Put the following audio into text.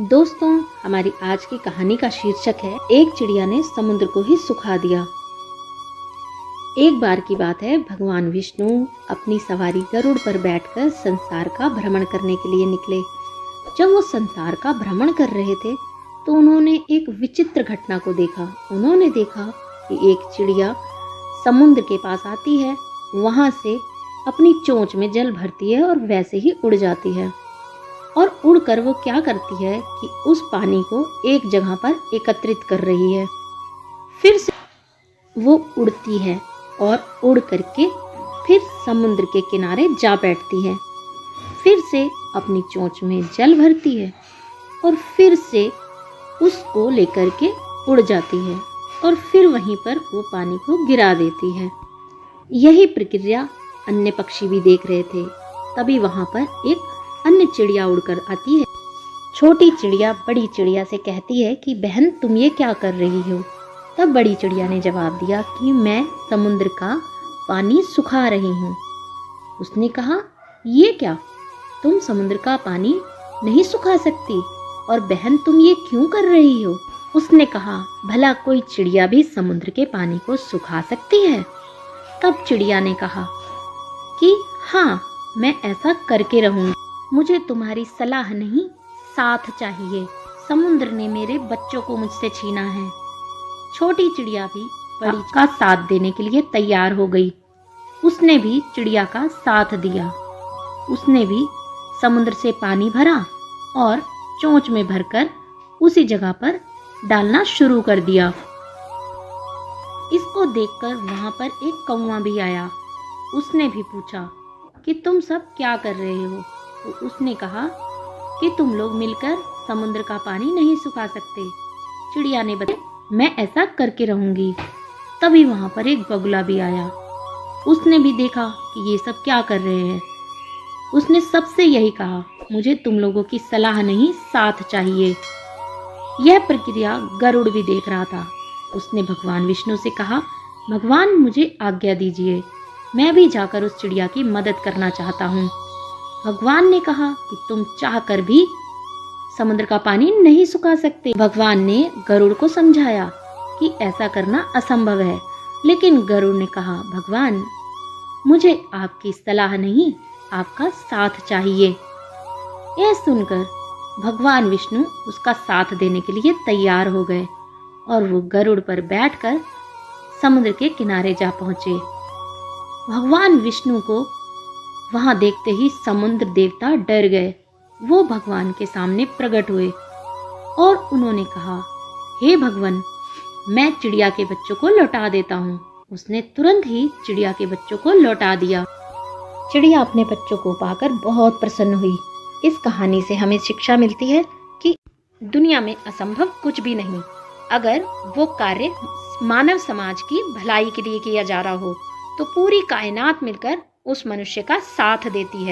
दोस्तों, हमारी आज की कहानी का शीर्षक है एक चिड़िया ने समुद्र को ही सुखा दिया। एक बार की बात है, भगवान विष्णु अपनी सवारी गरुड़ पर बैठकर संसार का भ्रमण करने के लिए निकले। जब वो संसार का भ्रमण कर रहे थे तो उन्होंने एक विचित्र घटना को देखा। उन्होंने देखा कि एक चिड़िया समुद्र के पास आती है, वहां से अपनी चोंच में जल भरती है और वैसे ही उड़ जाती है। और उड़कर वो क्या करती है कि उस पानी को एक जगह पर एकत्रित कर रही है। फिर से वो उड़ती है और उड़ करके फिर समुद्र के किनारे जा बैठती है। फिर से अपनी चोंच में जल भरती है और फिर से उसको लेकर के उड़ जाती है और फिर वहीं पर वो पानी को गिरा देती है। यही प्रक्रिया अन्य पक्षी भी देख रहे थे। तभी वहां पर एक अन्य चिड़िया उड़कर आती है। छोटी चिड़िया बड़ी चिड़िया से कहती है कि बहन, तुम ये क्या कर रही हो? तब बड़ी चिड़िया ने जवाब दिया कि मैं समुद्र का पानी सुखा रही हूँ। उसने कहा, ये क्या, तुम समुद्र का पानी नहीं सुखा सकती, और बहन तुम ये क्यों कर रही हो? उसने कहा, भला कोई चिड़िया भी समुद्र के पानी को सुखा सकती है? तब चिड़िया ने कहा कि हाँ, मैं ऐसा करके रहूंगी। मुझे तुम्हारी सलाह नहीं, साथ चाहिए। समुद्र ने मेरे बच्चों को मुझसे छीना है। छोटी चिड़िया भी बड़ी का साथ देने के लिए तैयार हो गई। उसने भी चिड़िया का साथ दिया। उसने भी समुद्र से पानी भरा और चोंच में भरकर उसी जगह पर डालना शुरू कर दिया। इसको देखकर वहां पर एक कौवा भी आया। उसने भी पूछा कि तुम सब क्या कर रहे हो? तो उसने कहा कि तुम लोग मिलकर समुद्र का पानी नहीं सुखा सकते। चिड़िया ने बताया, मैं ऐसा करके रहूंगी। तभी वहां पर एक बगुला भी आया। उसने भी देखा कि ये सब क्या कर रहे हैं। उसने सबसे यही कहा, मुझे तुम लोगों की सलाह नहीं, साथ चाहिए। यह प्रक्रिया गरुड़ भी देख रहा था। उसने भगवान विष्णु से कहा, भगवान मुझे आज्ञा दीजिए, मैं भी जाकर उस चिड़िया की मदद करना चाहता हूँ। भगवान ने कहा कि तुम चाहकर भी समुद्र का पानी नहीं सुखा सकते। भगवान ने गरुड़ को समझाया कि ऐसा करना असंभव है, लेकिन गरुड़ ने कहा, भगवान मुझे आपकी सलाह नहीं, आपका साथ चाहिए। यह सुनकर भगवान विष्णु उसका साथ देने के लिए तैयार हो गए और वो गरुड़ पर बैठकर समुद्र के किनारे जा पहुंचे। भगवान विष्णु को वहां देखते ही समुद्र देवता डर गए। वो भगवान के सामने प्रकट हुए और उन्होंने कहा, हे भगवान, मैं चिड़िया के बच्चों को लौटा देता हूँ। उसने तुरंत ही चिड़िया के बच्चों को लौटा दिया। चिड़िया अपने बच्चों को पाकर बहुत प्रसन्न हुई। इस कहानी से हमें शिक्षा मिलती है कि दुनिया में असंभव कुछ भी नहीं। अगर वो कार्य मानव समाज की भलाई के लिए किया जा रहा हो तो पूरी कायनात मिलकर उस मनुष्य का साथ देती है।